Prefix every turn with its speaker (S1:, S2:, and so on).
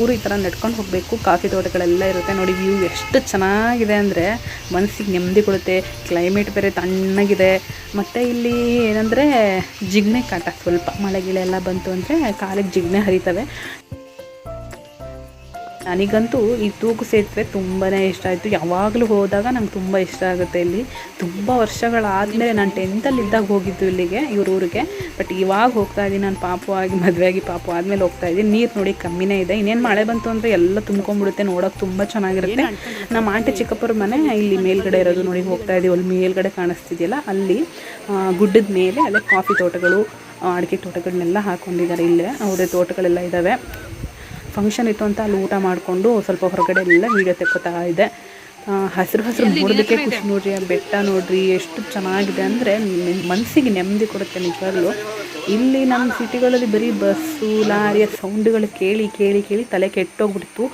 S1: ಊರು ಈ ಥರ ನಡ್ಕೊಂಡು ಹೋಗಬೇಕು. ಕಾಫಿ ತೋಟಗಳೆಲ್ಲ ಇರುತ್ತೆ ನೋಡಿ. ವ್ಯೂ ಎಷ್ಟು ಚೆನ್ನಾಗಿದೆ ಅಂದರೆ ಮನಸ್ಸಿಗೆ ನೆಮ್ಮದಿ ಕೊಡುತ್ತೆ. ಕ್ಲೈಮೇಟ್ ಬೇರೆ ತಣ್ಣಗಿದೆ. ಮತ್ತು ಇಲ್ಲಿ ಏನಂದರೆ ಜಿಗಣೆ ಕಾಟ, ಸ್ವಲ್ಪ ಮಳೆ ಗಿಳೆ ಎಲ್ಲ ಬಂತು ಅಂದರೆ ಕಾಲಿಗೆ ಜಿಗಣೆ ಹರಿತವೆ. ನನಗಂತೂ ಈ ತೂಕು ಸೇತುವೆ ತುಂಬಾ ಇಷ್ಟ ಆಯಿತು. ಯಾವಾಗಲೂ ಹೋದಾಗ ನಂಗೆ ತುಂಬ ಇಷ್ಟ ಆಗುತ್ತೆ. ಇಲ್ಲಿ ತುಂಬ ವರ್ಷಗಳಾದಮೇಲೆ ನಾನು 10th ಇದ್ದಾಗ ಹೋಗಿದ್ದು ಇಲ್ಲಿಗೆ, ಇವ್ರ ಊರಿಗೆ. ಬಟ್ ಇವಾಗ ಹೋಗ್ತಾ ಇದ್ದೀನಿ, ನಾನು ಪಾಪು ಆಗಿ ಮದುವೆಯಾಗಿ ಪಾಪು ಆದಮೇಲೆ ಹೋಗ್ತಾ ಇದ್ದೀನಿ. ನೀರು ನೋಡಿ ಕಮ್ಮಿನೇ ಇದೆ. ಇನ್ನೇನು ಮಳೆ ಬಂತು ಅಂದರೆ ಎಲ್ಲ ತುಂಬ್ಕೊಂಡ್ಬಿಡುತ್ತೆ. ನೋಡೋಕೆ ತುಂಬ ಚೆನ್ನಾಗಿರುತ್ತೆ. ನಮ್ಮ ಆಂಟಿ ಚಿಕ್ಕಪ್ಪರ ಮನೆ ಇಲ್ಲಿ ಮೇಲ್ಗಡೆ ಇರೋದು ನೋಡಿ. ಹೋಗ್ತಾ ಇದ್ದೀವಿ, ಅಲ್ಲಿ ಮೇಲ್ಗಡೆ ಕಾಣಿಸ್ತಿದೆಯಲ್ಲ, ಅಲ್ಲಿ ಗುಡ್ಡದ ಮೇಲೆ ಅಲ್ಲೇ ಕಾಫಿ ತೋಟಗಳು, ಅಡಿಕೆ ತೋಟಗಳನ್ನೆಲ್ಲ ಹಾಕ್ಕೊಂಡಿದ್ದಾರೆ. ಇಲ್ಲೇ ಅವ್ರ ತೋಟಗಳೆಲ್ಲ ಇದ್ದಾವೆ. ಫಂಕ್ಷನ್ ಇತ್ತು ಅಂತ ಅಲ್ಲಿ ಊಟ ಮಾಡಿಕೊಂಡು ಸ್ವಲ್ಪ ಹೊರಗಡೆ ಎಲ್ಲ ವೀಡಿಯೋ ತೆಕ್ಕೋತಾ ಇದೆ. ಹಸಿರು ನೋಡೋದಕ್ಕೆ ಖುಷಿ ನೋಡ್ರಿ. ಆ ಬೆಟ್ಟ ನೋಡ್ರಿ ಎಷ್ಟು ಚೆನ್ನಾಗಿದೆ ಅಂದರೆ ಮನಸ್ಸಿಗೆ ನೆಮ್ಮದಿ ಕೊಡುತ್ತೆ ನಿಜವಾಗ್ಲೂ. ಇಲ್ಲಿ ನಮ್ಮ ಸಿಟಿಗಳಲ್ಲಿ ಬರೀ ಬಸ್ಸು ಲಾರಿಯ ಸೌಂಡ್ಗಳು ಕೇಳಿ ಕೇಳಿ ಕೇಳಿ ತಲೆ ಕೆಟ್ಟೋಗ್ಬಿಡ್ತು.